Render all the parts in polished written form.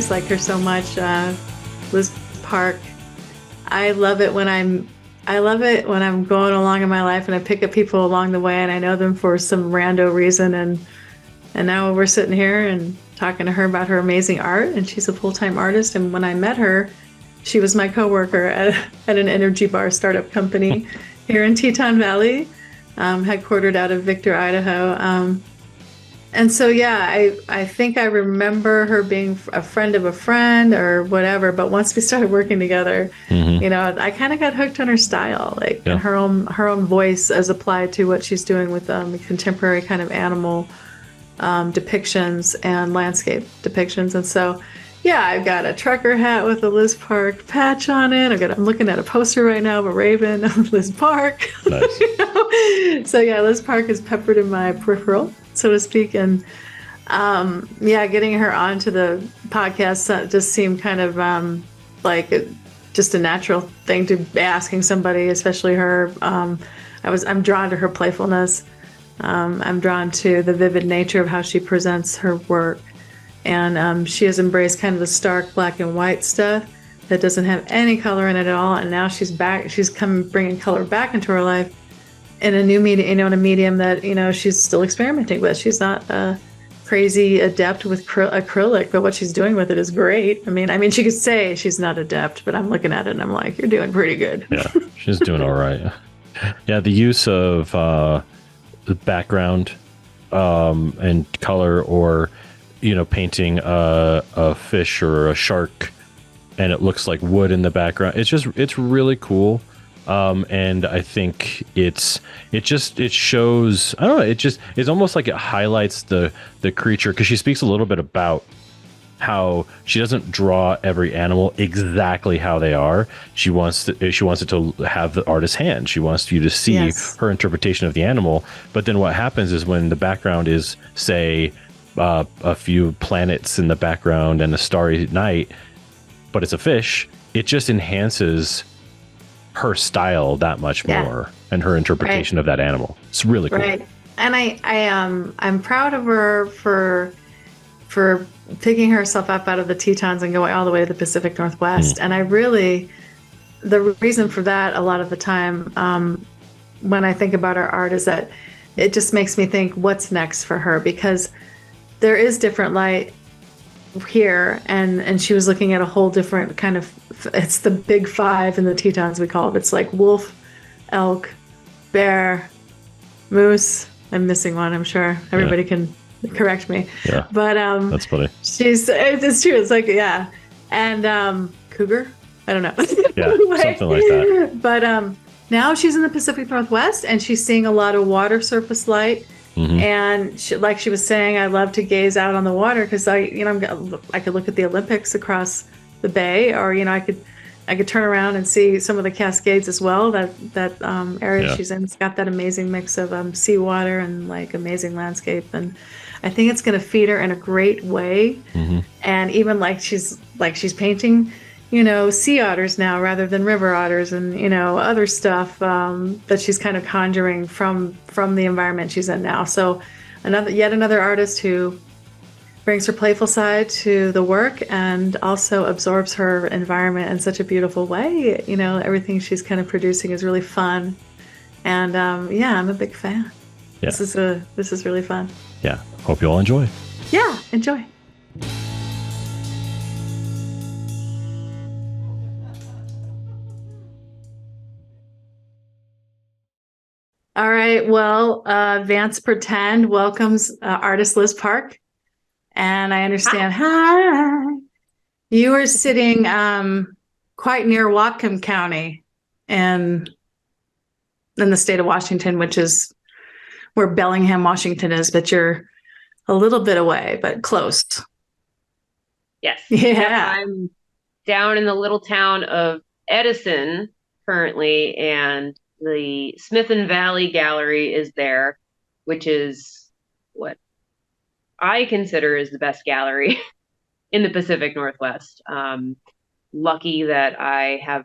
just like her so much. Liz Park. I love it when I'm going along in my life and I pick up people along the way and I know them for some rando reason, and now we're sitting here and talking to her about her amazing art, and she's a full-time artist. And when I met her, she was my coworker at an energy bar startup company here in Teton Valley, headquartered out of Victor, Idaho. And so, yeah, I think I remember her being a friend of a friend or whatever. But once we started working together, I kind of got hooked on her style, and her own voice as applied to what she's doing with contemporary kind of animal depictions and landscape depictions. And so, yeah, I've got a trucker hat with a Liz Park patch on it. I'm looking at a poster right now of a raven of Liz Park. Nice. So, yeah, Liz Park is peppered in my peripheral, so to speak. And getting her onto the podcast just seemed kind of just a natural thing to be asking somebody, especially her. I'm drawn to her playfulness. I'm drawn to the vivid nature of how she presents her work. And she has embraced kind of the stark black and white stuff that doesn't have any color in it at all. And now she's back. She's come bringing color back into her life in a new medium, in a medium that, she's still experimenting with. She's not crazy adept with acrylic, but what she's doing with it is great. I mean, she could say she's not adept, but I'm looking at it and I'm like, you're doing pretty good. Yeah, she's doing all right. Yeah, the use of the background and color, or painting a fish or a shark and it looks like wood in the background. It's really cool. And I think it shows, I don't know, it's almost like it highlights the creature, because she speaks a little bit about how she doesn't draw every animal exactly how they are. She wants it to have the artist's hand. She wants you to see her interpretation of the animal. But then what happens is when the background is, say, a few planets in the background and a starry night, but it's a fish, it just enhances her style that much more, and her interpretation of that animal. It's really cool. Right. And I'm proud of her for picking herself up out of the Tetons and going all the way to the Pacific Northwest. And the reason for that a lot of the time, when I think about her art, is that it just makes me think, what's next for her? Because there is different light here, and she was looking at a whole different kind of, it's the big five in the Tetons, we call it. It's like wolf, elk, bear, moose. I'm missing one, I'm sure. Everybody can correct me. Yeah. But that's funny. It's true. It's like, yeah. And cougar? I don't know. Yeah, something like that. But now she's in the Pacific Northwest, and she's seeing a lot of water surface light. And like she was saying, I love to gaze out on the water, because I could look at the Olympics across the bay, or I could turn around and see some of the Cascades as well. That area she's in, it's got that amazing mix of seawater and like amazing landscape, and I think it's going to feed her in a great way. And even like she's painting, sea otters now rather than river otters, and other stuff that she's kind of conjuring from the environment she's in now. So yet another artist who brings her playful side to the work and also absorbs her environment in such a beautiful way. Everything she's kind of producing is really fun, and I'm a big fan. Yeah. This is really fun. Yeah, hope you all enjoy. Yeah, enjoy. All right. Well, Vance Pretend welcomes artist Liz Park. And I understand, hi. You are sitting quite near Whatcom County in the state of Washington, which is where Bellingham, Washington is, but you're a little bit away, but close. Yes. Yeah. I'm down in the little town of Edison currently, and the Smith and Valley Gallery is there, which is what I consider is the best gallery in the Pacific Northwest. Lucky that I have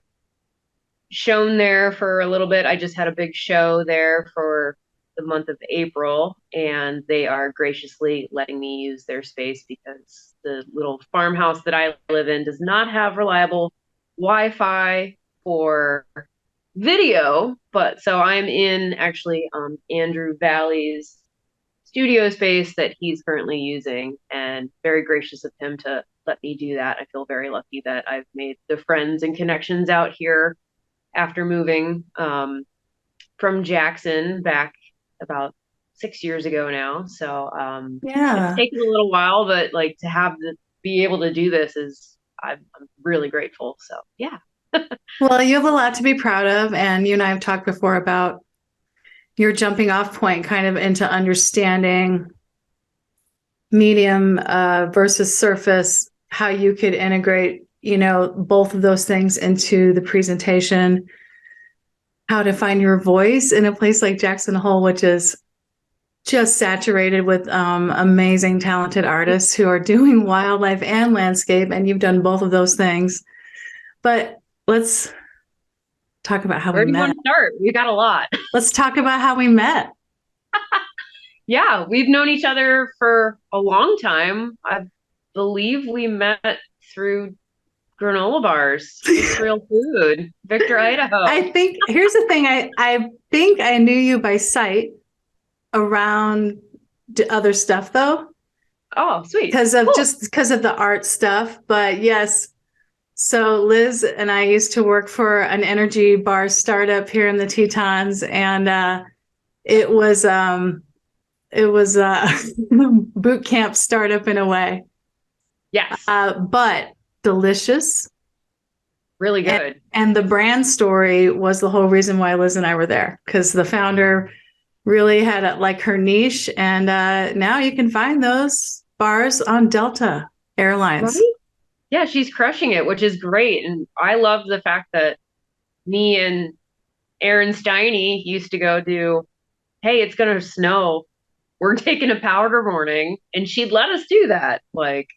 shown there for a little bit. I just had a big show there for the month of April, and they are graciously letting me use their space because the little farmhouse that I live in does not have reliable Wi-Fi for video. But so I'm in actually Andrew Valley's studio space that he's currently using, and very gracious of him to let me do that. I feel very lucky that I've made the friends and connections out here after moving from Jackson back about 6 years ago now. So it's Yeah. taken a little while, but like to have the be able to do this is I'm really grateful. So yeah. Well, you have a lot to be proud of. And you and I have talked before about your jumping off point kind of into understanding medium versus surface, how you could integrate, both of those things into the presentation, how to find your voice in a place like Jackson Hole, which is just saturated with amazing, talented artists who are doing wildlife and landscape. And you've done both of those things. But let's talk about how Where we do you want met. to start? We got a lot. Let's talk about how we met. Yeah, we've known each other for a long time. I believe we met through granola bars. It's real food. Victor, Idaho. I think here's the thing. I think I knew you by sight around other stuff though, Oh, sweet. because of the art stuff. But yes, so Liz and I used to work for an energy bar startup here in the Tetons, and it was boot camp startup in a way. Yes. But delicious. Really good. And the brand story was the whole reason why Liz and I were there, because the founder really had like her niche, and now you can find those bars on Delta Airlines. Right? Yeah, she's crushing it, which is great. And I love the fact that me and Aaron Steiny used to go do, hey, it's going to snow. We're taking a powder morning. And she'd let us do that. Like,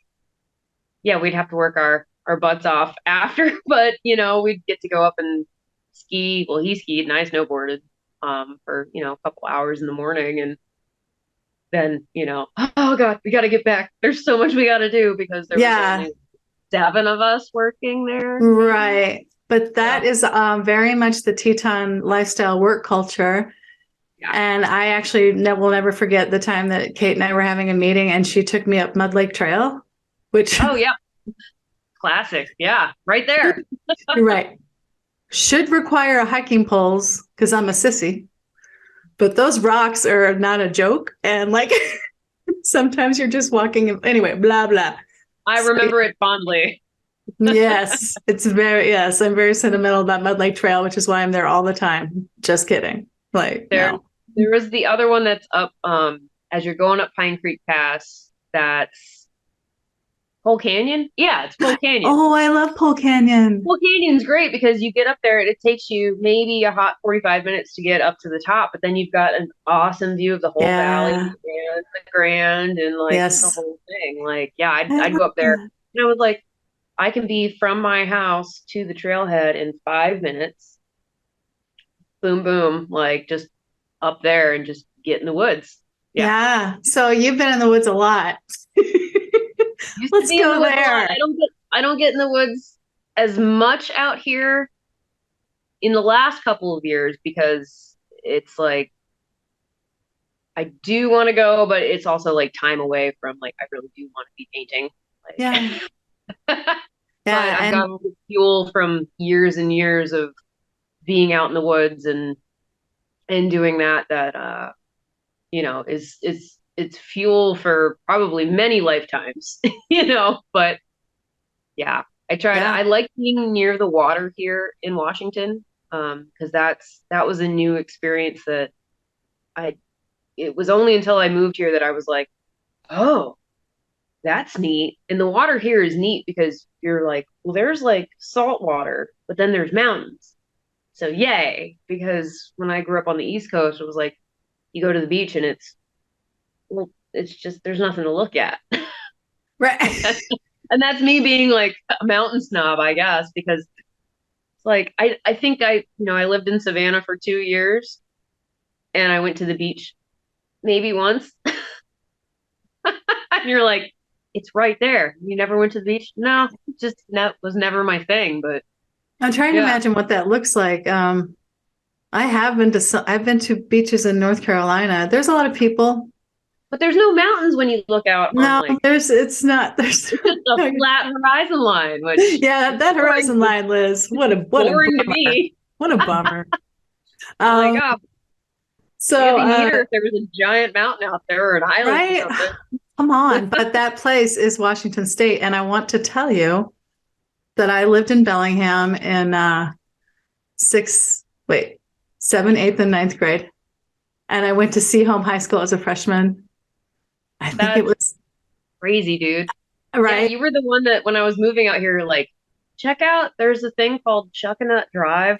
yeah, we'd have to work our butts off after, but we'd get to go up and ski. Well, he skied and I snowboarded for, a couple hours in the morning. And then, oh God, we got to get back. There's so much we got to do because there was only 7 of us working there. Right. But that is very much the Teton lifestyle work culture. Yeah. And I actually will never forget the time that Kate and I were having a meeting and she took me up Mud Lake Trail, which... Oh, yeah. Classic. Yeah. Right there. Right. Should require a hiking poles because I'm a sissy. But those rocks are not a joke. And like sometimes you're just walking. Anyway, blah, blah. I remember it fondly. Yes. I'm very sentimental about Mud Lake Trail, which is why I'm there all the time. Just kidding. Like, no. There was the other one that's up as you're going up Pine Creek Pass. That's Pole Canyon? Yeah, it's Pole Canyon. Oh, I love Pole Canyon. Pole Canyon's great because you get up there and it takes you maybe a hot 45 minutes to get up to the top, but then you've got an awesome view of the whole valley and the Grand and like the whole thing. Like, yeah, I'd go up there and I was like, I can be from my house to the trailhead in 5 minutes. Boom, boom, like just up there and just get in the woods. Yeah. So you've been in the woods a lot. Let's go there. I don't get in the woods as much out here in the last couple of years because it's like I do want to go, but it's also like time away from like I really do want to be painting. Like, yeah. Yeah. I've got fuel from years and years of being out in the woods and doing that it's fuel for probably many lifetimes, but yeah, I like being near the water here in Washington. Cause that was a new experience that it was only until I moved here that I was like, oh, that's neat. And the water here is neat because you're like, well, there's like salt water, but then there's mountains. So yay. Because when I grew up on the East Coast, it was like, you go to the beach and it's just, there's nothing to look at. Right. And that's me being like a mountain snob, I guess, because it's like, I think I lived in Savannah for 2 years and I went to the beach maybe once. And you're like, it's right there. You never went to the beach? No, just that was never my thing. But I'm trying to yeah, imagine what that looks like. I've been to beaches in North Carolina. There's a lot of people. but there's no mountains when you look out on No, like it's not. There's it's just a flat horizon line, which yeah, is that boring, horizon line, Liz. What a boring to bummer. me. What a bummer. I'm like, Um, oh, it'd so be neater if there was a giant mountain out there or an island or right, something. come on. But that place is Washington State, and I want to tell you that I lived in Bellingham in sixth, wait, seventh, eighth, and ninth grade. And I went to Seaholm High School as a freshman. I think it That's was crazy, dude. Yeah, right. you were the one that when I was moving out here, like, check out, there's a thing called Chuckanut Drive.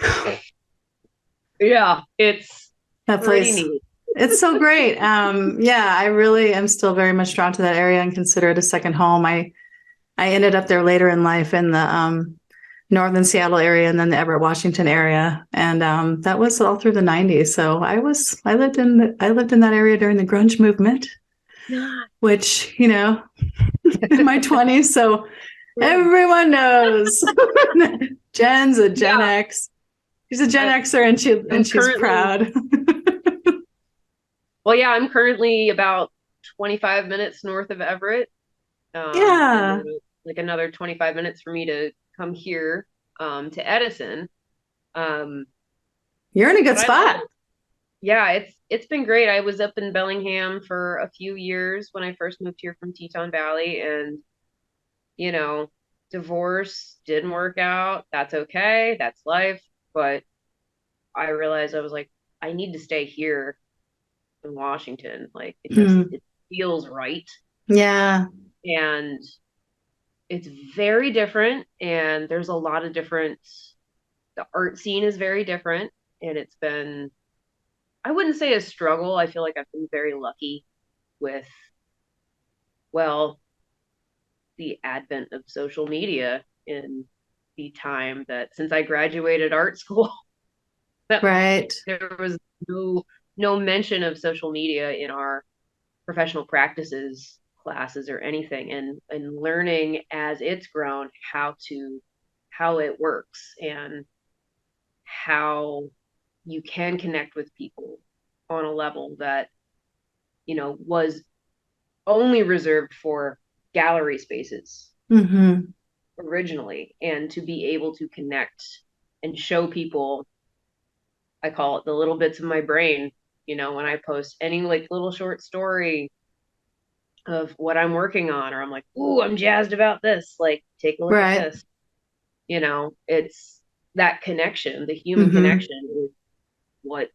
Yeah, it's That pretty place. neat. It's so great. Yeah, I really am still very much drawn to that area and consider it a second home. I ended up there later in life in the northern Seattle area and then the Everett, Washington area, and that was all through the '90s. So I lived in that area during the grunge movement, which in my 20s. So everyone knows Jen's a Gen Yeah, X. She's a Gen Xer I'm and she's currently, proud. well, yeah, I'm currently about 25 minutes north of Everett. And Yeah, then like another 25 minutes for me to come here, to Edison. Um, you're in a but good I love spot. it. Yeah, it's been great. I was up in Bellingham for a few years when I first moved here from Teton Valley, and you know, divorce didn't work out. That's okay. That's life. But I realized I was like, I need to stay here in Washington. Like Mm, it feels right. yeah, And it's very different. And there's a lot of different, the art scene is very different. And it's been, I wouldn't say a struggle. I feel like I've been very lucky with, well, the advent of social media in the time that since I graduated art school, that right. there was no mention of social media in our professional practices classes or anything, and learning as it's grown how it works and how you can connect with people on a level that was only reserved for gallery spaces Hmm. originally, and to be able to connect and show people, I call it the little bits of my brain, when I post any like little short story of what I'm working on, or I'm like, ooh, I'm jazzed about this, like take a look at Right. this. It's that connection, the human Hmm. connection is what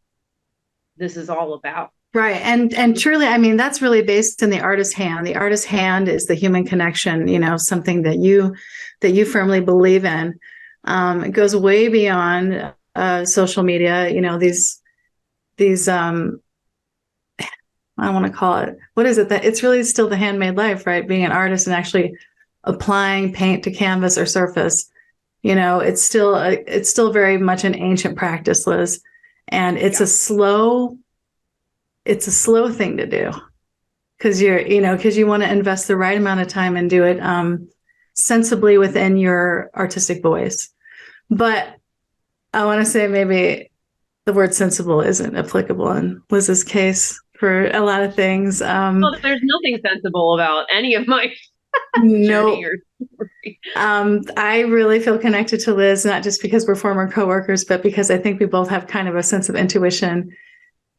this is all about. Right. And truly, I mean, that's really based in the artist's hand. The artist's hand is the human connection, something that you firmly believe in. It goes way beyond social media, these I want to call it, what is it, that it's really still the handmade life, right? Being an artist and actually applying paint to canvas or surface. It's still very much an ancient practice, Liz. And Yeah. it's a slow thing to do because you want to invest the right amount of time and do it sensibly within your artistic voice. But I want to say maybe the word sensible isn't applicable in Liz's case for a lot of things. Well, there's nothing sensible about any of my journey No, or story. I really feel connected to Liz, not just because we're former coworkers, but because I think we both have kind of a sense of intuition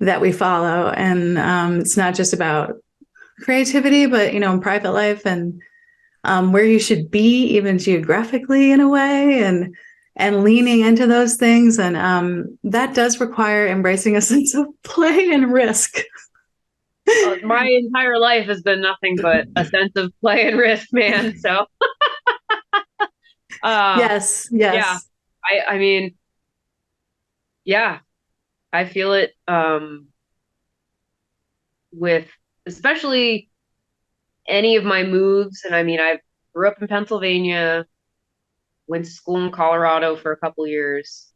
that we follow. And it's not just about creativity, but, in private life and where you should be, even geographically in a way, and leaning into those things. And that does require embracing a sense of play and risk. My entire life has been nothing but a sense of play and risk, man. So, uh, Yes, yeah, yes. I mean, yeah, I feel it, with especially any of my moves. And I mean, I grew up in Pennsylvania, went to school in Colorado for a couple years,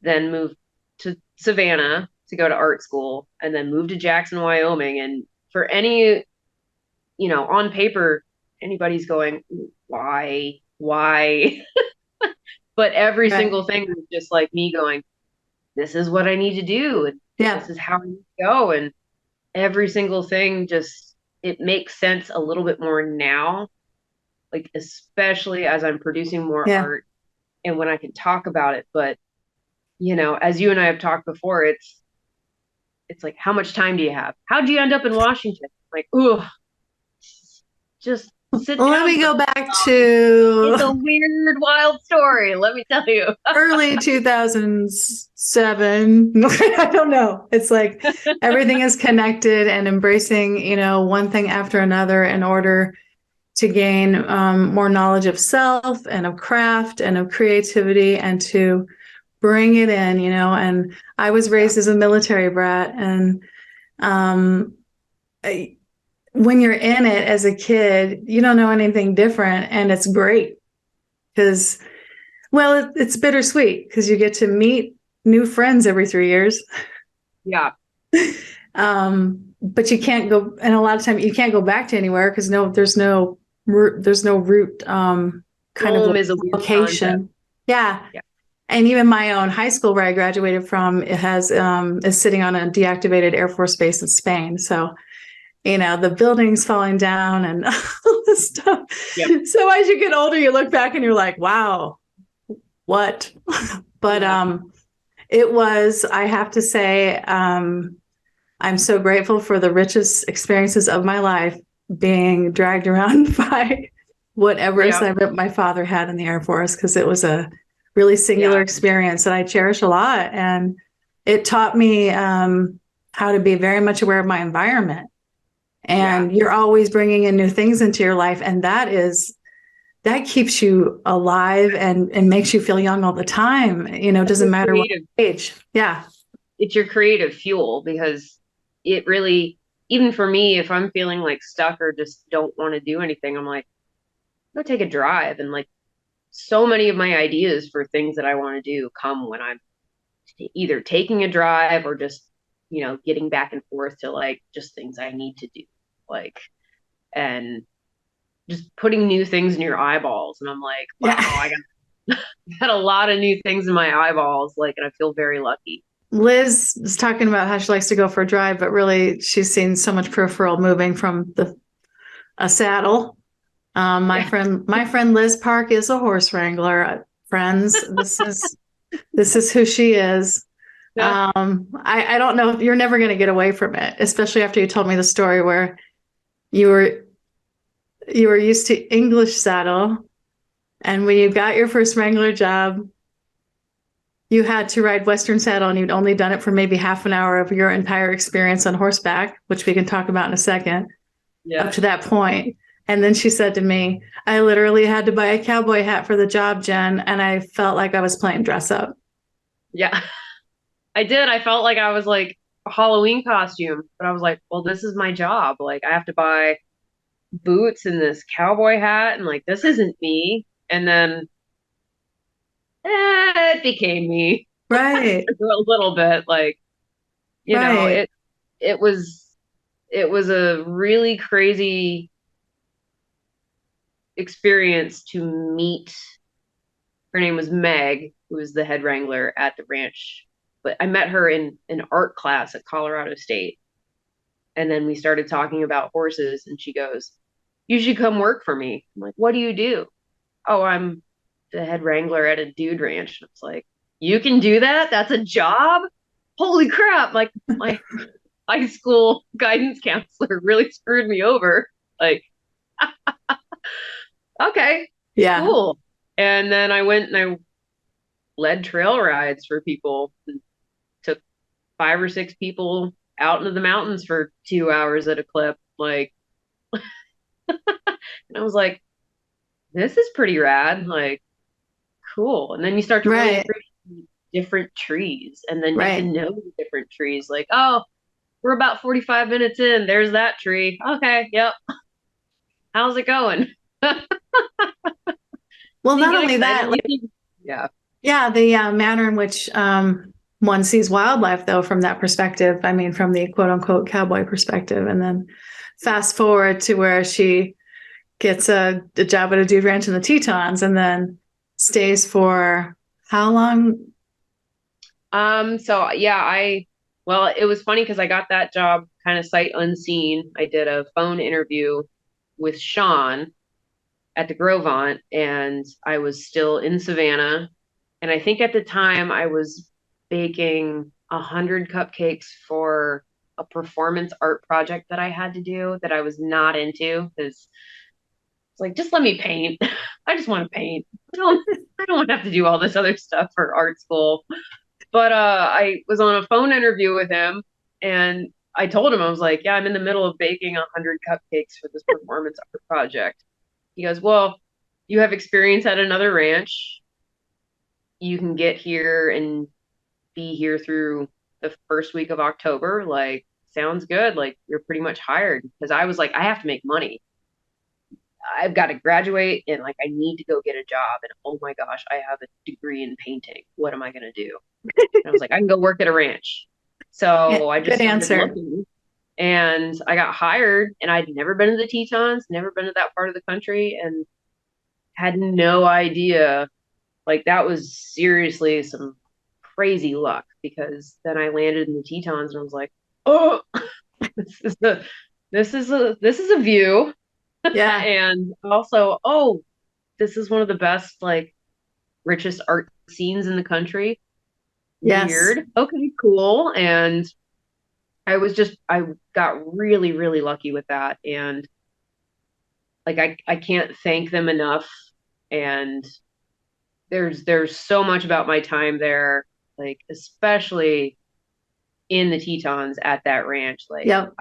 then moved to Savannah. to go to art school and then moved to Jackson, Wyoming. And for any, on paper, anybody's going, why? But every Right. single thing was just like me going, this is what I need to do. And Yeah. this is how I need to go. And every single thing just, it makes sense a little bit more now, like, especially as I'm producing more Yeah. art and when I can talk about it. But, as you and I have talked before, it's like, how much time do you have? How do you end up in Washington? Like, ooh, just sit Well, let down me for a go minute. back It's a to weird, wild story, let me tell you. early 2007. I don't know. It's like everything is connected and embracing, one thing after another in order to gain more knowledge of self and of craft and of creativity and to bring it in, and I was raised as a military brat. And um, when you're in it as a kid, you don't know anything different. And it's great because, well, it's bittersweet because you get to meet new friends every 3 years. Yeah. But you can't go, and a lot of times you can't go back to anywhere because there's no root kind of Home is a weird concept. location. Yeah. Yeah. And even my own high school where I graduated from, it has is sitting on a deactivated Air Force base in Spain. So, the buildings falling down and all this stuff. Yep. So as you get older, you look back and you're like, wow, what? But it was, I have to say, I'm so grateful for the richest experiences of my life being dragged around by whatever assignment my father had in the Air Force, because it was a really singular experience that I cherish a lot. And it taught me how to be very much aware of my environment. And you're always bringing in new things into your life. And that keeps you alive and makes you feel young all the time. Doesn't matter what age. Yeah. It's your creative fuel, because it really, even for me, if I'm feeling like stuck or just don't want to do anything, I'm like, go take a drive. And like, so many of my ideas for things that I want to do come when I'm either taking a drive or just, getting back and forth to like just things I need to do. Like, and just putting new things in your eyeballs. And I'm like, wow, I got a lot of new things in my eyeballs. Like, and I feel very lucky. Liz is talking about how she likes to go for a drive, but really she's seen so much peripheral moving from a saddle. My friend Liz Park is a horse wrangler. Friends, this is who she is. Yeah. I don't know if you're never going to get away from it, especially after you told me the story where you were used to English saddle, and when you got your first wrangler job, you had to ride Western saddle, and you'd only done it for maybe half an hour of your entire experience on horseback, which we can talk about in a second. Up to that point. And then she said to me, I literally had to buy a cowboy hat for the job, Jen, and I felt like I was playing dress up. Yeah, I did. I felt like I was like a Halloween costume, but I was like, well, this is my job. Like, I have to buy boots and this cowboy hat, and like, this isn't me. And then it became me. Right. A little bit, like, it was a really crazy experience to meet. Her name was Meg, who was the head wrangler at the ranch. But I met her in an art class at Colorado State. And then we started talking about horses, and she goes, you should come work for me. I'm like, what do you do? Oh, I'm the head wrangler at a dude ranch. And it's like, you can do that? That's a job? Holy crap. Like, my high school guidance counselor really screwed me over. Like, okay, yeah, cool. And then I went and I led trail rides for people, and took 5 or 6 people out into the mountains for 2 hours at a clip. Like, and I was like, this is pretty rad. Like, cool. And then you start to really appreciate different trees, and then get to know the different trees. Like, oh, we're about 45 minutes in. There's that tree. Okay, yep. How's it going? Well, not only that, like, yeah, the manner in which one sees wildlife though from that perspective. I mean, from the quote unquote cowboy perspective. And then fast forward to where she gets a job at a dude ranch in the Tetons and then stays for how long? So yeah, well, it was funny because I got that job kind of sight unseen. I did a phone interview with Sean at the Grovant, and I was still in Savannah. And I think at the time I was baking 100 cupcakes for a performance art project that I had to do that I was not into because it's like, just let me paint. I just want to paint. I don't want to have to do all this other stuff for art school. But I was on a phone interview with him, and I told him, I was like, yeah, I'm in the middle of baking 100 cupcakes for this performance art project. He goes, well, you have experience at another ranch. You can get here and be here through the first week of October. Like, sounds good. Like, you're pretty much hired. Because I was like, I have to make money. I've got to graduate and like I need to go get a job. And oh my gosh, I have a degree in painting. What am I going to do? And I was like, I can go work at a ranch. Yeah, So I just good started answer. looking, and I got hired, and I'd never been to the Tetons, never been to that part of the country, and had no idea. Like, that was seriously some crazy luck because then I landed in the Tetons and I was like, oh, this is a this is a view. Yeah. And also, oh, this is one of the best, like, richest art scenes in the country. Yes. Weird. Okay, cool. And I got really, really lucky with that. And like, I can't thank them enough. And there's so much about my time there, like, especially in the Tetons at that ranch. Like, Yep.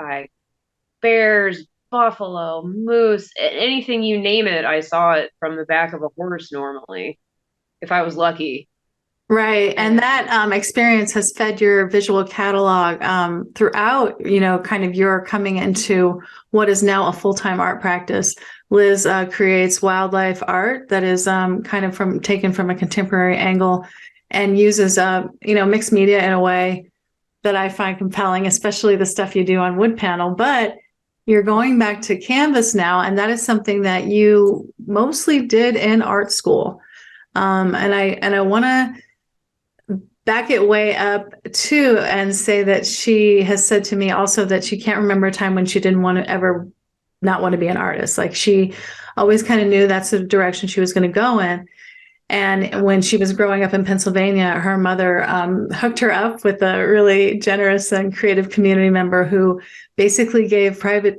bears, buffalo, moose, anything you name it, I saw it from the back of a horse normally, if I was lucky. Right. And And that experience has fed your visual catalog throughout, kind of your coming into what is now a full-time art practice. Liz creates wildlife art that is kind of taken from a contemporary angle and uses, mixed media in a way that I find compelling, especially the stuff you do on wood panel. But you're going back to canvas now, and that is something that you mostly did in art school. And I want to back it way up too and say that she has said to me also that she can't remember a time when she didn't want to ever not want to be an artist. Like, she always kind of knew that's the direction she was going to go in. And when she was growing up in Pennsylvania, her mother hooked her up with a really generous and creative community member who basically gave private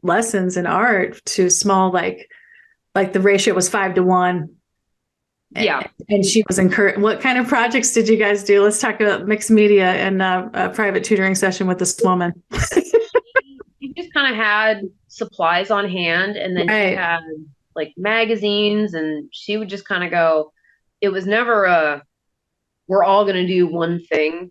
lessons in art to small, like the ratio was 5 to 1. yeah, And she was encouraged. What kind of projects did you guys do? Let's talk about mixed media and a private tutoring session with this woman. she just kind of had supplies on hand, and then she Right. had like magazines, and she would just kind of go, it was never a, we're all going to do one thing,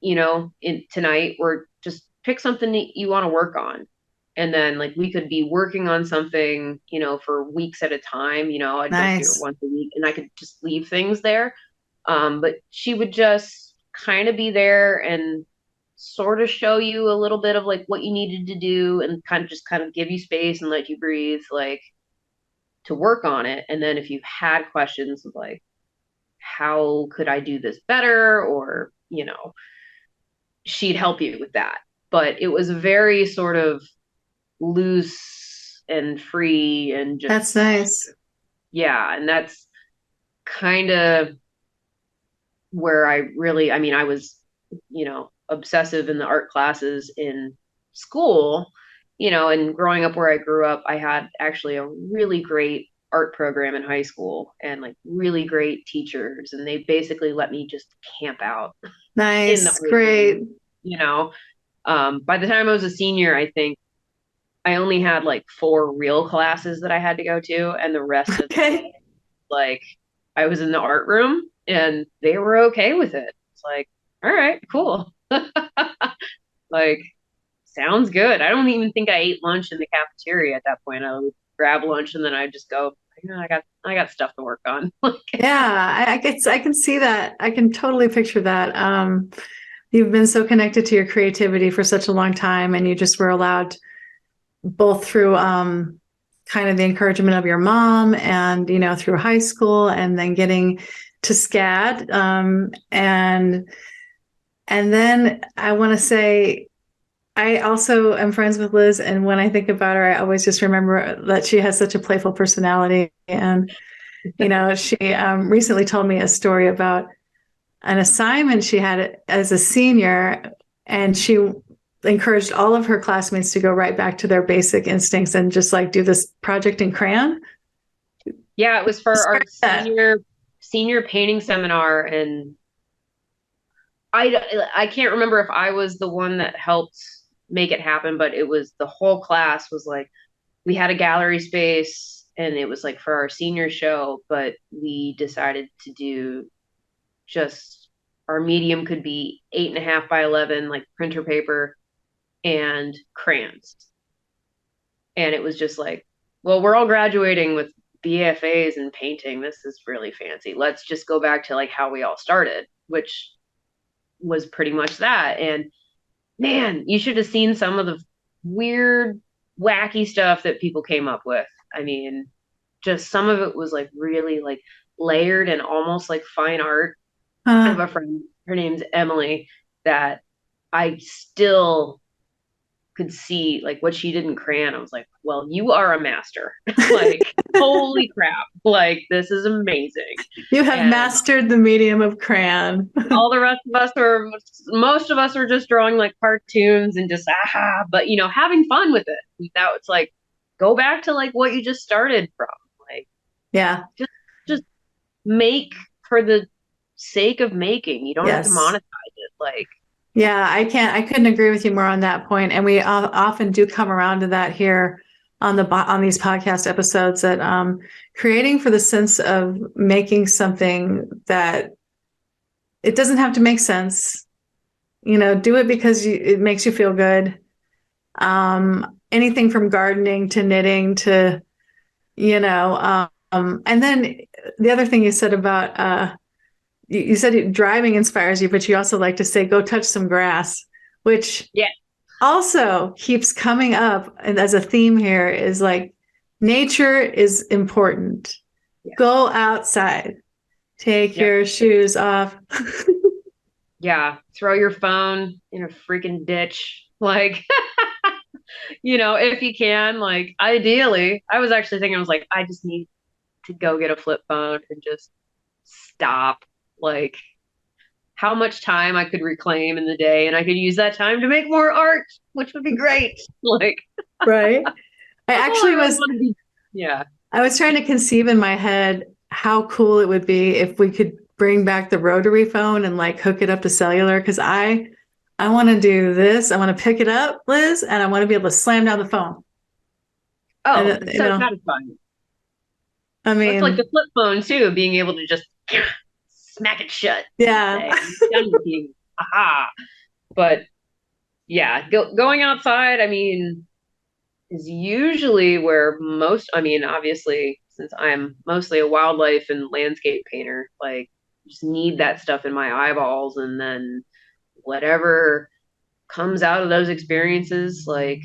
in tonight. We're just pick something that you want to work on. And then, like, we could be working on something, for weeks at a time. I'd go see her Nice. once a week and I could just leave things there. But she would just kind of be there and sort of show you a little bit of like what you needed to do and kind of give you space and let you breathe, like, to work on it. And then if you had questions of like, how could I do this better? Or, she'd help you with that. But it was very sort of loose and free and That's just, nice. yeah. And that's kind of where I was, obsessive in the art classes in school, and growing up where I grew up, I had actually a really great art program in high school and like really great teachers. And they basically let me just camp out in the Nice. art Great. room, you know. By the time I was a senior, I think I only had like 4 real classes that I had to go to, and the rest of Okay. like I was in the art room and they were okay with it. It's like, all right, cool. Like, sounds good. I don't even think I ate lunch in the cafeteria at that point. I would grab lunch and then I'd just go I got stuff to work on. Yeah, I can see that. I can totally picture that. You've been so connected to your creativity for such a long time, and you just were allowed both through kind of the encouragement of your mom and, through high school and then getting to SCAD. And then I want to say, I also am friends with Liz. And when I think about her, I always just remember that she has such a playful personality. And, she recently told me a story about an assignment she had as a senior, and she encouraged all of her classmates to go right back to their basic instincts and just like do this project in crayon. Yeah, it was for our senior painting seminar, and I can't remember if I was the one that helped make it happen, but it was the whole class was like, we had a gallery space and it was like for our senior show, but we decided to do just our medium could be 8.5 by 11, like printer paper and crayons. And it was just like, well, we're all graduating with B.F.As in painting. This is really fancy. Let's just go back to like how we all started, which was pretty much that. And man, you should have seen some of the weird, wacky stuff that people came up with. I mean, just some of it was like really like layered and almost like fine art. I have a friend, her name's Emily, that I still could see like what she did in crayon. I was like, well, you are a master. Like, holy crap. Like, this is amazing. You have mastered the medium of crayon. All the rest of us most of us are just drawing like cartoons and just, but having fun with it. Now it's like, go back to like what you just started from. Like, yeah, just make for the sake of making. You don't have to monetize it. Like, yeah, I couldn't agree with you more on that point. And we often do come around to that here on these podcast episodes, that creating for the sense of making something that it doesn't have to make sense. Do it because it makes you feel good. Anything from gardening to knitting to, and then the other thing you said about, you said driving inspires you, but you also like to say, go touch some grass, which also keeps coming up. And as a theme here is like, nature is important. Yeah. Go outside, take your shoes off. Yeah. Throw your phone in a freaking ditch. Like, if you can, like, ideally, I was actually thinking, I was like, I just need to go get a flip phone and just stop. Like, how much time I could reclaim in the day, and I could use that time to make more art, which would be great. Like, right. I actually I was trying to conceive in my head how cool it would be if we could bring back the rotary phone and like hook it up to cellular, because I want to do this. I want to pick it up, Liz, and I want to be able to slam down the phone. Oh, it's so satisfying. I mean, it's like the flip phone too, being able to just smack it shut. Yeah. Done with you. Aha. But yeah, going outside, I mean, is usually where obviously, since I'm mostly a wildlife and landscape painter, like, just need that stuff in my eyeballs, and then whatever comes out of those experiences, like,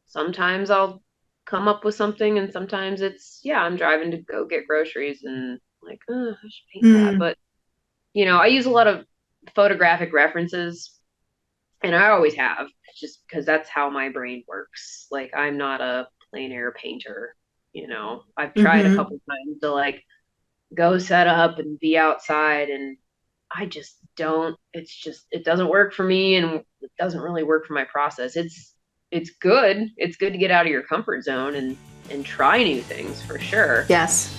sometimes I'll come up with something, and sometimes it's, I'm driving to go get groceries and like, I should paint that. But, I use a lot of photographic references, and I always have, just because that's how my brain works. Like, I'm not a plein air painter. I've tried a couple times to like go set up and be outside, and I just don't. It doesn't work for me, and it doesn't really work for my process. It's good. It's good to get out of your comfort zone and try new things, for sure. Yes.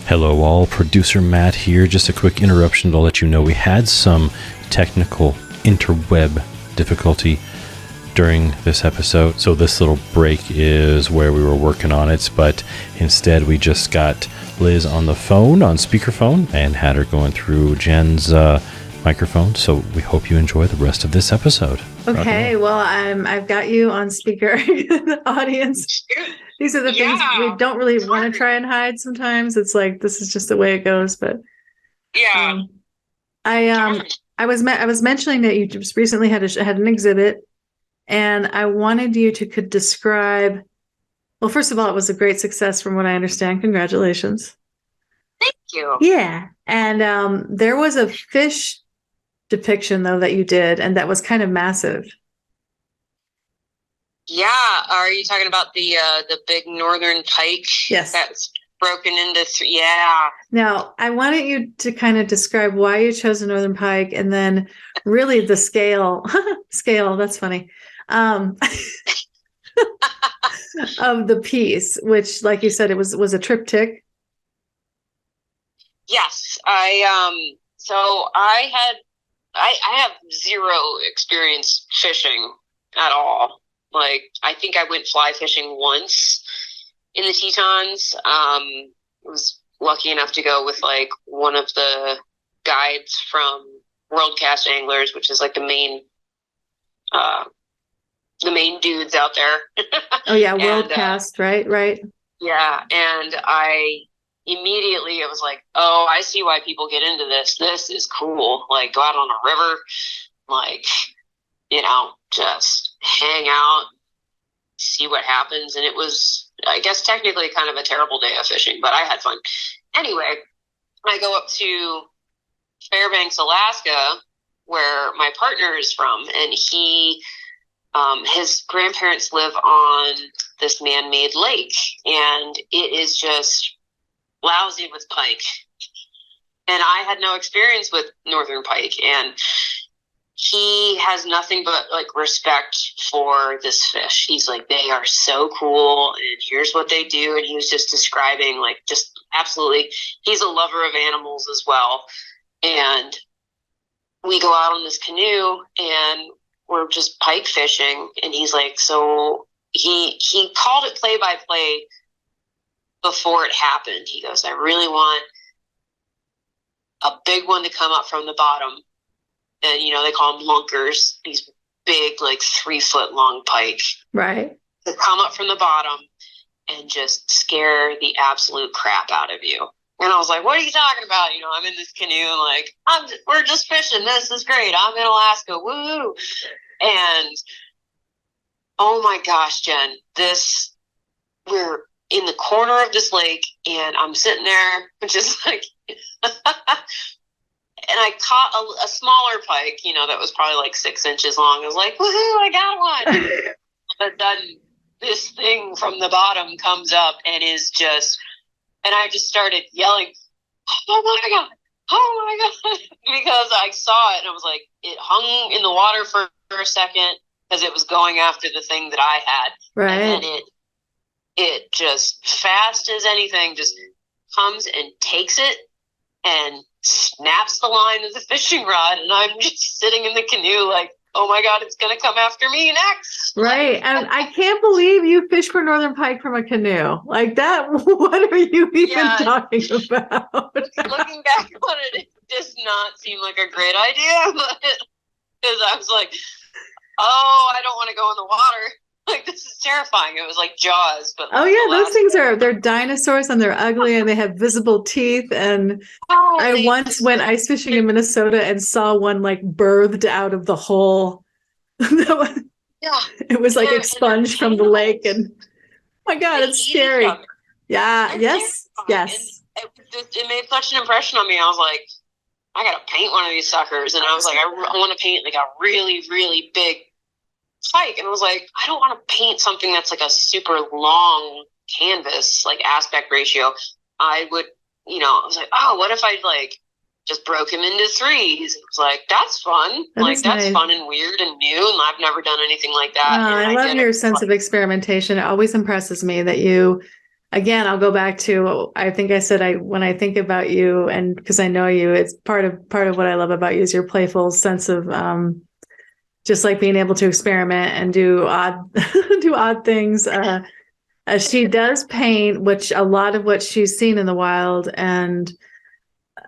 Hello all, producer Matt here. Just a quick interruption to let you know we had some technical interweb difficulty during this episode. So this little break is where we were working on it, but instead we just got Liz on the phone, on speakerphone, and had her going through Jenn's microphone. So we hope you enjoy the rest of this episode. Okay, well, I've got you on speaker, the audience. These are the things we don't really want to try and hide sometimes. It's like this is just the way it goes. But I was mentioning that you just recently had an exhibit, and I wanted you to could describe. Well, first of all, it was a great success from what I understand. Congratulations. Thank you. Yeah, and there was a fish depiction though that you did, and that was kind of massive. Yeah, are you talking about the big northern pike? Yes. That's broken into three. Yeah. Now, I wanted you to kind of describe why you chose the northern pike, and then really the scale. Scale, that's funny. Of the piece, which, like you said, it was a triptych. Yes, so I have zero experience fishing at all. Like, I think I went fly fishing once in the Tetons. Was lucky enough to go with like one of the guides from World Cast Anglers, which is like the main dudes out there. Oh yeah, World Cast, right? Yeah, and I was like, oh, I see why people get into this. This is cool. Like, go out on a river, like, just hang out, see what happens. And it was, I guess, technically kind of a terrible day of fishing, but I had fun. Anyway, I go up to Fairbanks, Alaska, where my partner is from, and his grandparents live on this man-made lake, and it is just lousy with pike. And I had no experience with northern pike, and he has nothing but like respect for this fish. He's like, they are so cool, and here's what they do. And he was just describing, like, just absolutely, he's a lover of animals as well. And we go out on this canoe and we're just pike fishing, and he's like, so he called it play by play before it happened. He goes, I really want a big one to come up from the bottom. And, they call them lunkers, these big, like 3-foot long pike. Right. To come up from the bottom and just scare the absolute crap out of you. And I was like, what are you talking about? I'm in this canoe, like, we're just fishing. This is great. I'm in Alaska. Woo! And, oh my gosh, Jen, we're in the corner of this lake, and I'm sitting there just like, and I caught a smaller pike, that was probably like 6 inches long. I was like, woohoo, I got one. But then this thing from the bottom comes up and and I just started yelling, oh my God, because I saw it, and I was like, it hung in the water for a second because it was going after the thing that I had. Right. And then it just, fast as anything, just comes and takes it and snaps the line of the fishing rod, and I'm just sitting in the canoe like, oh my God, it's going to come after me next. Right. And I can't believe you fish for northern pike from a canoe like that. What are you even talking about? Looking back on it, it does not seem like a great idea, because I was like, oh, I don't want to go in the water. Like, this is terrifying. It was like Jaws, but oh yeah, those things they're dinosaurs, and they're ugly, and they have visible teeth. And I once went ice fishing in Minnesota and saw one like birthed out of the hole. Yeah, it was like expunged from the lake, and oh my God, it's scary. Yeah, yes. It made such an impression on me. I was like, I gotta paint one of these suckers, and I was like, I want to paint like a really, really big pike. And I was like, I don't want to paint something that's like a super long canvas, like aspect ratio. I would, I was like, oh, what if I like just broke him into threes? It was like, that's fun. That's nice. Fun and weird and new, and I've never done anything like that. I love your sense of experimentation. It always impresses me that you, again, I'll go back to, I think I said, when I think about you, and because I know you, it's part of what I love about you is your playful sense of just like being able to experiment and do odd things. She does paint, which a lot of what she's seen in the wild. And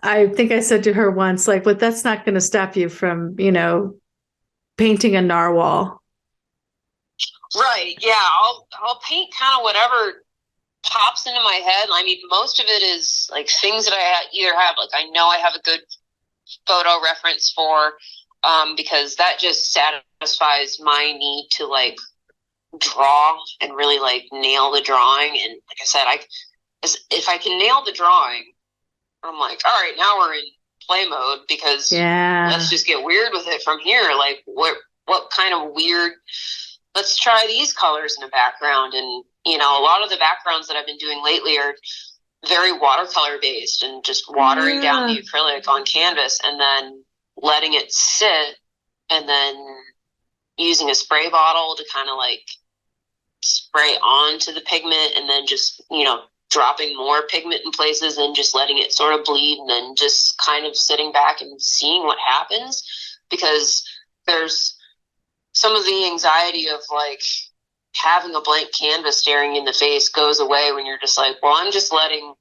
I think I said to her once, like, but that's not going to stop you from, painting a narwhal. Right. Yeah. I'll paint kind of whatever pops into my head. I mean, most of it is like things that I either have, like I know I have a good photo reference for, because that just satisfies my need to like draw and really like nail the drawing. And like I said, if I can nail the drawing, I'm like, all right, now we're in play mode, because let's just get weird with it from here. Like what kind of weird, let's try these colors in the background. And, you know, a lot of the backgrounds that I've been doing lately are very watercolor based, and just watering down the acrylic on canvas and then letting it sit, and then using a spray bottle to kind of like spray onto the pigment, and then just, you know, dropping more pigment in places and just letting it sort of bleed, and then just kind of sitting back and seeing what happens. Because there's some of the anxiety of like having a blank canvas staring in the face goes away when you're just like, well, I'm just letting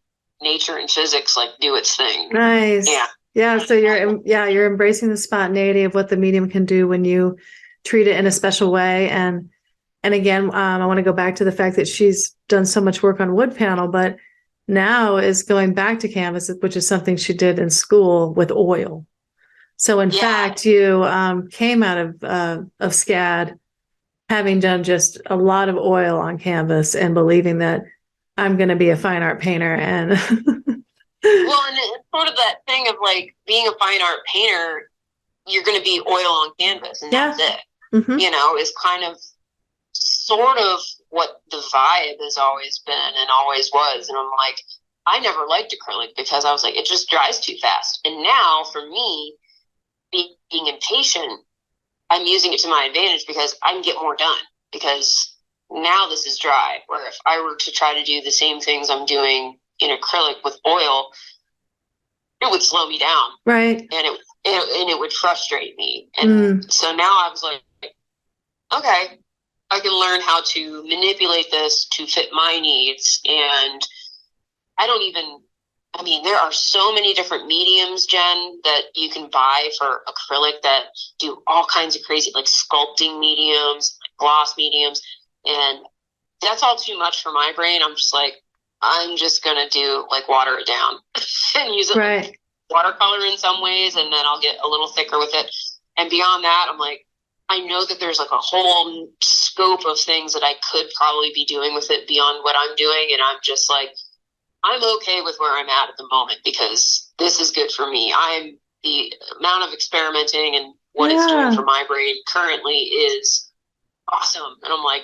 nature and physics like do its thing. Nice. Yeah. So you're embracing the spontaneity of what the medium can do when you treat it in a special way. And again, I want to go back to the fact that she's done so much work on wood panel, but now is going back to canvas, which is something she did in school with oil. So in fact, you came out of SCAD having done just a lot of oil on canvas and believing that I'm going to be a fine art painter. And well, and it's sort of that thing of like being a fine art painter, you're going to be oil on canvas, and that's it. Mm-hmm. You know, is kind of sort of what the vibe has always been and always was. And I'm like, I never liked acrylic because I was like, it just dries too fast. And now for me, being impatient, I'm using it to my advantage because I can get more done, because now this is dry. Where if I were to try to do the same things I'm doing in acrylic with oil, it would slow me down. Right. And it would frustrate me. And so now I was like, okay, I can learn how to manipulate this to fit my needs. And there are so many different mediums, Jen, that you can buy for acrylic that do all kinds of crazy, like sculpting mediums, like gloss mediums. And that's all too much for my brain. I'm just like, I'm just going to do like water it down and use it like watercolor in some ways. And then I'll get a little thicker with it. And beyond that, I'm like, I know that there's like a whole scope of things that I could probably be doing with it beyond what I'm doing. And I'm just like, I'm okay with where I'm at the moment, because this is good for me. The amount of experimenting and what it's doing for my brain currently is awesome. And I'm like,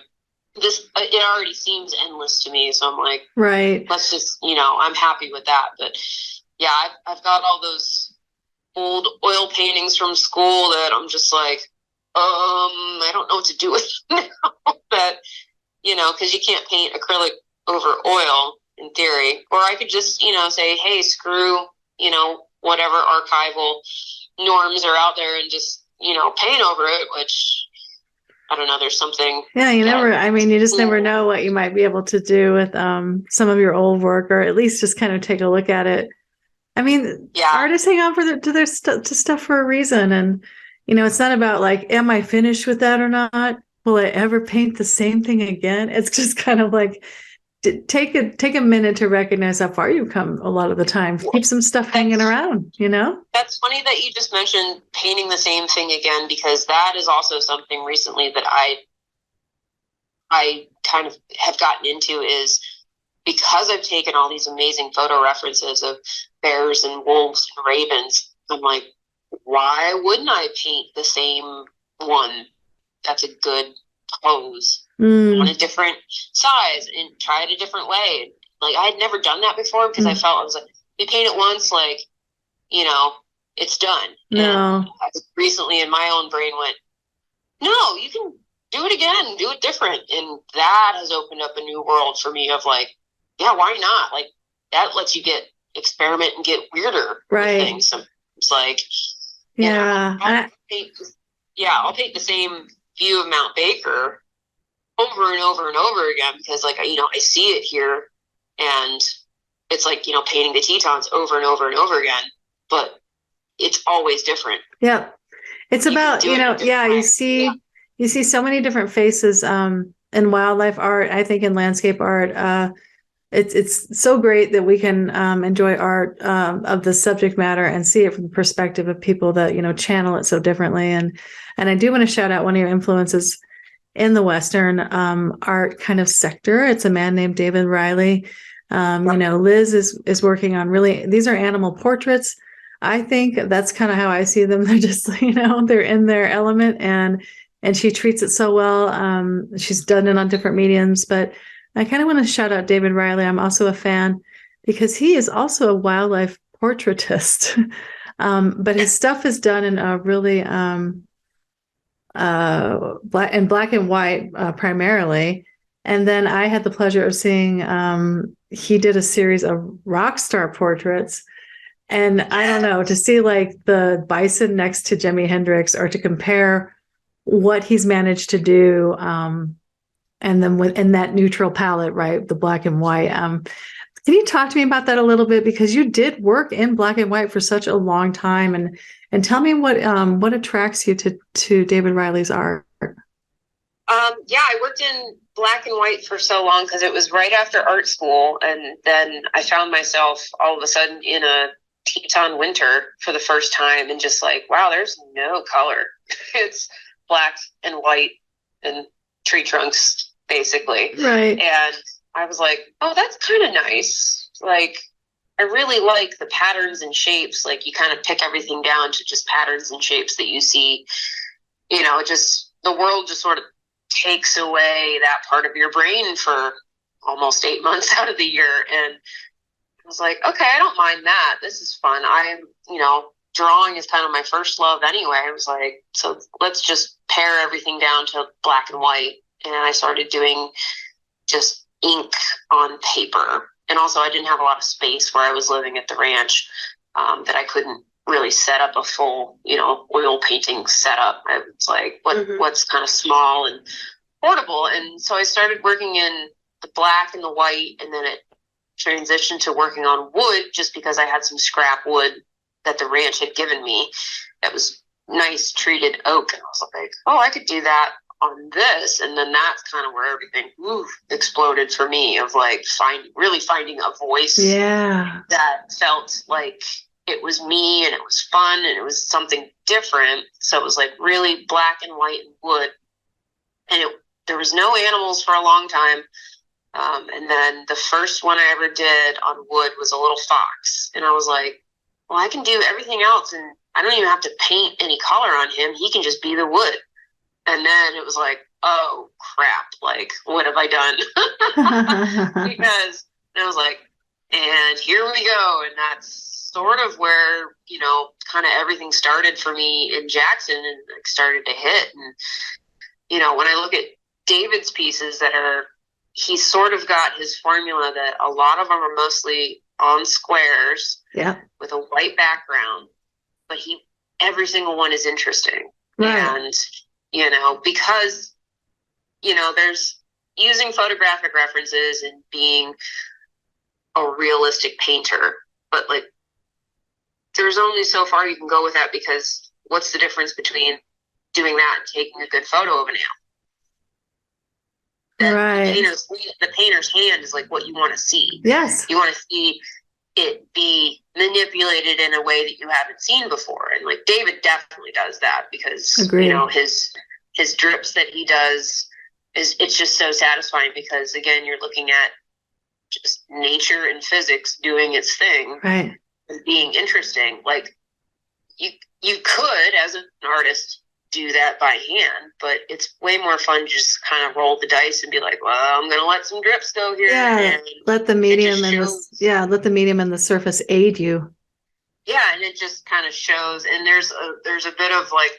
it already seems endless to me. So I'm like, let's just, I'm happy with that. But yeah, I've got all those old oil paintings from school that I'm just like, I don't know what to do with now. But, because you can't paint acrylic over oil in theory. Or I could just, say, hey, screw, whatever archival norms are out there and just, paint over it, which I don't know, there's something. Yeah, you just never know what you might be able to do with some of your old work, or at least just kind of take a look at it. I mean, artists hang on to stuff for a reason. And, it's not about like, am I finished with that or not? Will I ever paint the same thing again? It's just kind of like, take a minute to recognize how far you've come a lot of the time. Keep some stuff hanging around, That's funny that you just mentioned painting the same thing again, because that is also something recently that I kind of have gotten into, is because I've taken all these amazing photo references of bears and wolves and ravens. I'm like, why wouldn't I paint the same one that's a good pose on a different size and try it a different way? Like, I had never done that before, because I was like, you paint it once, like, it's done. No. And I recently in my own brain went, no, you can do it again, do it different. And that has opened up a new world for me of like, yeah, why not? Like, that lets you experiment and get weirder with things. So it's like, I'll paint the same view of Mount Baker over and over and over again, because like, I see it here, and it's like, painting the Tetons over and over and over again, but it's always different. Yeah. It's You can about, do it in different you ways. Yeah. see so many different faces in wildlife art, I think in landscape art. It's so great that we can enjoy art of the subject matter and see it from the perspective of people that, channel it so differently. And I do want to shout out one of your influences in the Western art kind of sector. It's a man named David Riley. Liz is working on these are animal portraits. I think that's kind of how I see them. They're just, they're in their element, and she treats it so well. She's done it on different mediums, but I kind of want to shout out David Riley. I'm also a fan because he is also a wildlife portraitist. But his stuff is done in a really black and white primarily. And then I had the pleasure of seeing he did a series of rock star portraits. And I don't know, to see like the bison next to Jimi Hendrix, or to compare what he's managed to do, and then in that neutral palette, right, the black and white. Can you talk to me about that a little bit, because you did work in black and white for such a long time, and tell me what attracts you to David Riley's art? I worked in black and white for so long because it was right after art school, and then I found myself all of a sudden in a Teton winter for the first time, and just like, wow, there's no color. It's black and white and tree trunks, basically. Right. And I was like, oh, that's kind of nice. Like, I really like the patterns and shapes. Like, you kind of pick everything down to just patterns and shapes that you see. Just the world just sort of takes away that part of your brain for almost 8 months out of the year. And I was like, okay, I don't mind that. This is fun. Drawing is kind of my first love anyway. I was like, so let's just pare everything down to black and white. And I started doing just ink on paper. And also, I didn't have a lot of space where I was living at the ranch, that I couldn't really set up a full, oil painting setup. I was like, what's kind of small and portable? And so I started working in the black and the white, and then it transitioned to working on wood, just because I had some scrap wood that the ranch had given me that was nice treated oak. And I was like, oh, I could do that on this. And then that's kind of where everything exploded for me, of like finding a voice that felt like it was me, and it was fun, and it was something different. So it was like really black and white and wood. And there was no animals for a long time. And then the first one I ever did on wood was a little fox. And I was like, well, I can do everything else, and I don't even have to paint any color on him. He can just be the wood. And then it was like, oh, crap. Like, what have I done? Because I was like, and here we go. And that's sort of where, kind of everything started for me in Jackson, and like started to hit. And, when I look at David's pieces he's sort of got his formula that a lot of them are mostly on squares with a white background, but every single one is interesting. Right. And, because, there's using photographic references and being a realistic painter, but like, there's only so far you can go with that, because what's the difference between doing that and taking a good photo of an animal? Right. The painter's hand is like what you want to see. Yes. You want to see it be manipulated in a way that you haven't seen before. And like David definitely does that, because his drips that he does it's just so satisfying, because again, you're looking at just nature and physics doing its thing, right, and being interesting. Like you could, as an artist, do that by hand, but it's way more fun to just kind of roll the dice and be like, well, I'm going to let some drips go here. Yeah, let the medium and the surface aid you. Yeah, and it just kind of shows. And there's a bit of like,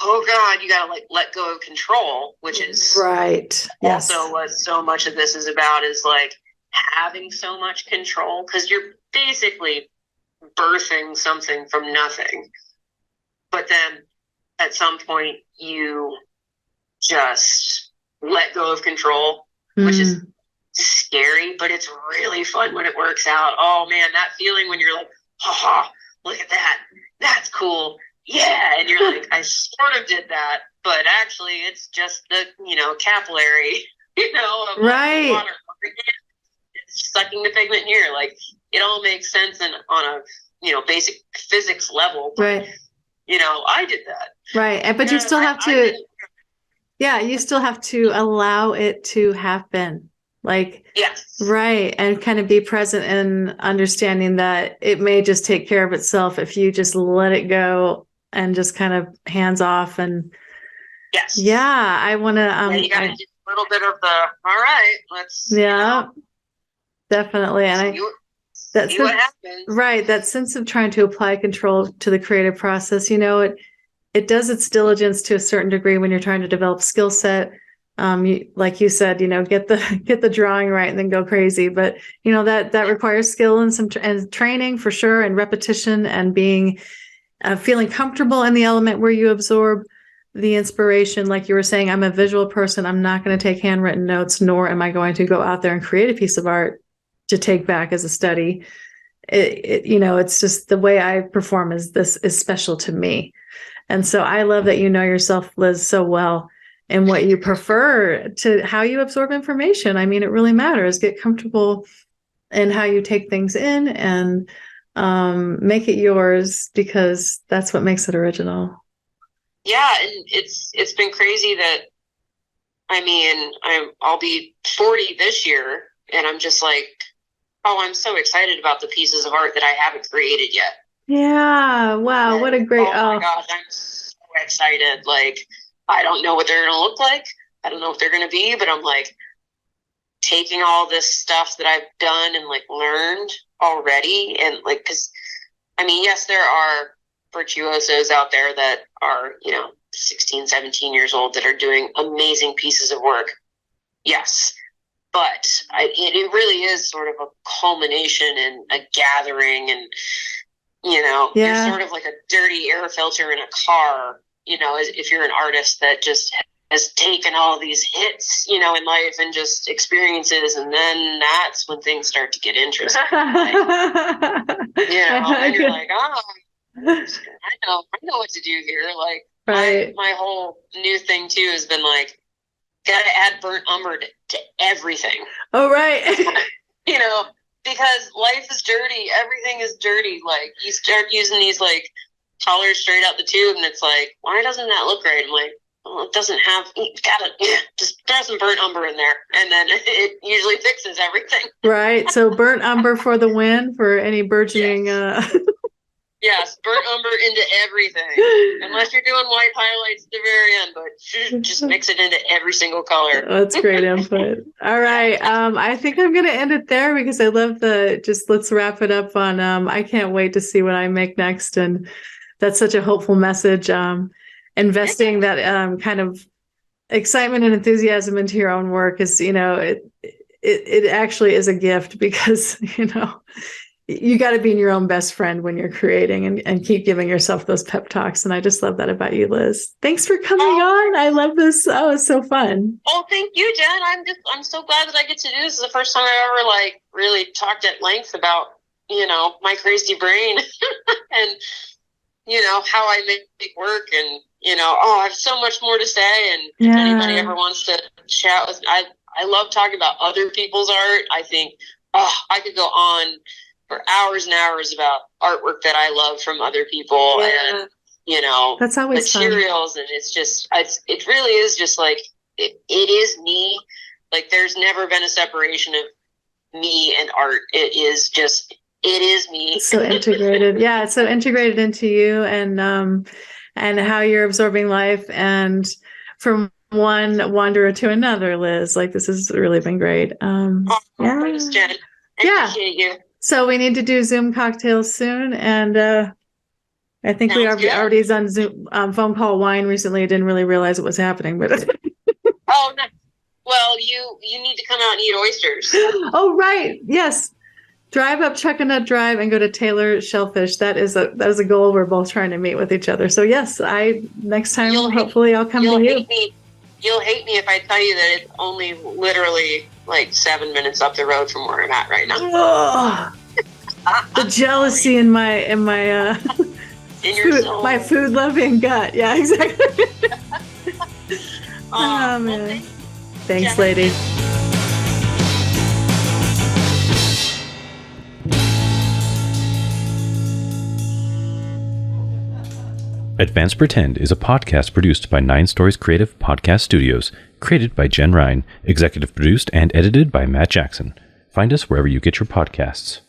oh God, you got to like let go of control, which is right. Also yes. what so much of this is about, is like having so much control, because you're basically birthing something from nothing. But then at some point you just let go of control, which is scary, but it's really fun when it works out. Oh man, that feeling when you're like, look at that. That's cool. yeah, and you're like, I sort of did that, but actually it's just the, capillary, of Right. water. It's sucking the pigment here. Like, it all makes sense on a, basic physics level. But, Right. I did that. Right. But you still have to, you still have to allow it to happen. Like, yes. Right. And kind of be present and understanding that it may just take care of itself if you just let it go and just kind of hands off. And yes. Yeah, I want to, you got to do a little bit of the, all right, let's, definitely. And see what happens. Right. That sense of trying to apply control to the creative process, it does its diligence to a certain degree when you're trying to develop skill set. Like you said, get the drawing right and then go crazy. But that requires skill and some and training for sure, and repetition, and being feeling comfortable in the element where you absorb the inspiration. Like you were saying, I'm a visual person. I'm not going to take handwritten notes, nor am I going to go out there and create a piece of art to take back as a study. It's just the way I perform is special to me. And so I love that you know yourself, Liz, so well, and what you prefer to how you absorb information. I mean, it really matters. Get comfortable in how you take things in and make it yours, because that's what makes it original. Yeah, and it's been crazy that, I'll be 40 this year, and I'm just like, oh, I'm so excited about the pieces of art that I haven't created yet. Yeah, wow, and, what a great! Oh my gosh, I'm so excited! Like, I don't know what they're going to look like. I don't know what they're going to be, but I'm like taking all this stuff that I've done and like learned already. And like, cause yes, there are virtuosos out there that are, 16, 17 years old that are doing amazing pieces of work. Yes. But it really is sort of a culmination and a gathering, and, you're sort of like a dirty air filter in a car, if you're an artist that just has taken all these hits, in life and just experiences. And then that's when things start to get interesting. And you're like, oh, I know what to do here. Like, right. my whole new thing too has been like, gotta add burnt umber to everything. Oh, right. Because life is dirty. Everything is dirty. Like, you start using these like colors straight out the tube, and it's like, why doesn't that look right? I'm like, well, it doesn't have, you gotta just throw some burnt umber in there, and then it usually fixes everything. Right. So burnt umber for the win for any burgeoning. Yes. Yes, burnt umber into everything. Unless you're doing white highlights at the very end, but just mix it into every single color. That's great input. All right. I think I'm going to end it there, because I love let's wrap it up on, I can't wait to see what I make next. And that's such a hopeful message. Investing that kind of excitement and enthusiasm into your own work is, it actually is a gift, because, you got to be your own best friend when you're creating, and keep giving yourself those pep talks. And I just love that about you, Liz. Thanks for coming on. I love this. Oh, it's so fun. Oh, thank you, Jen. I'm so glad that I get to do this. This is the first time I ever like really talked at length about, my crazy brain and, how I make work, and, I have so much more to say. And if anybody ever wants to chat with me, I love talking about other people's art. I think, I could go on for hours and hours about artwork that I love from other people, and that's always materials fun. And it's just it really is just like it is me. Like, there's never been a separation of me and art. It is me. It's so integrated. Yeah, it's so integrated into you, and how you're absorbing life, and from one wanderer to another, Liz. Like, this has really been great. Thanks, Jen. I appreciate you. So we need to do Zoom cocktails soon, and I think we already done Zoom phone call wine recently. I didn't really realize it was happening, but oh no. Well, you need to come out and eat oysters. Oh, right, yes. Drive up Chuckanut Drive and go to Taylor Shellfish. That is a goal we're both trying to meet with each other. So yes, next time hopefully I'll come to you. You'll hate me if I tell you that it's only literally like 7 minutes up the road from where I'm at right now. The jealousy in my in your soul. My food loving gut. Yeah, exactly. Oh, man. Well, Thanks, Jenn. lady. Advanced Pretend is a podcast produced by 9 Stories Creative Podcast Studios, created by Jenn Ryan, executive produced and edited by Matt Jackson. Find us wherever you get your podcasts.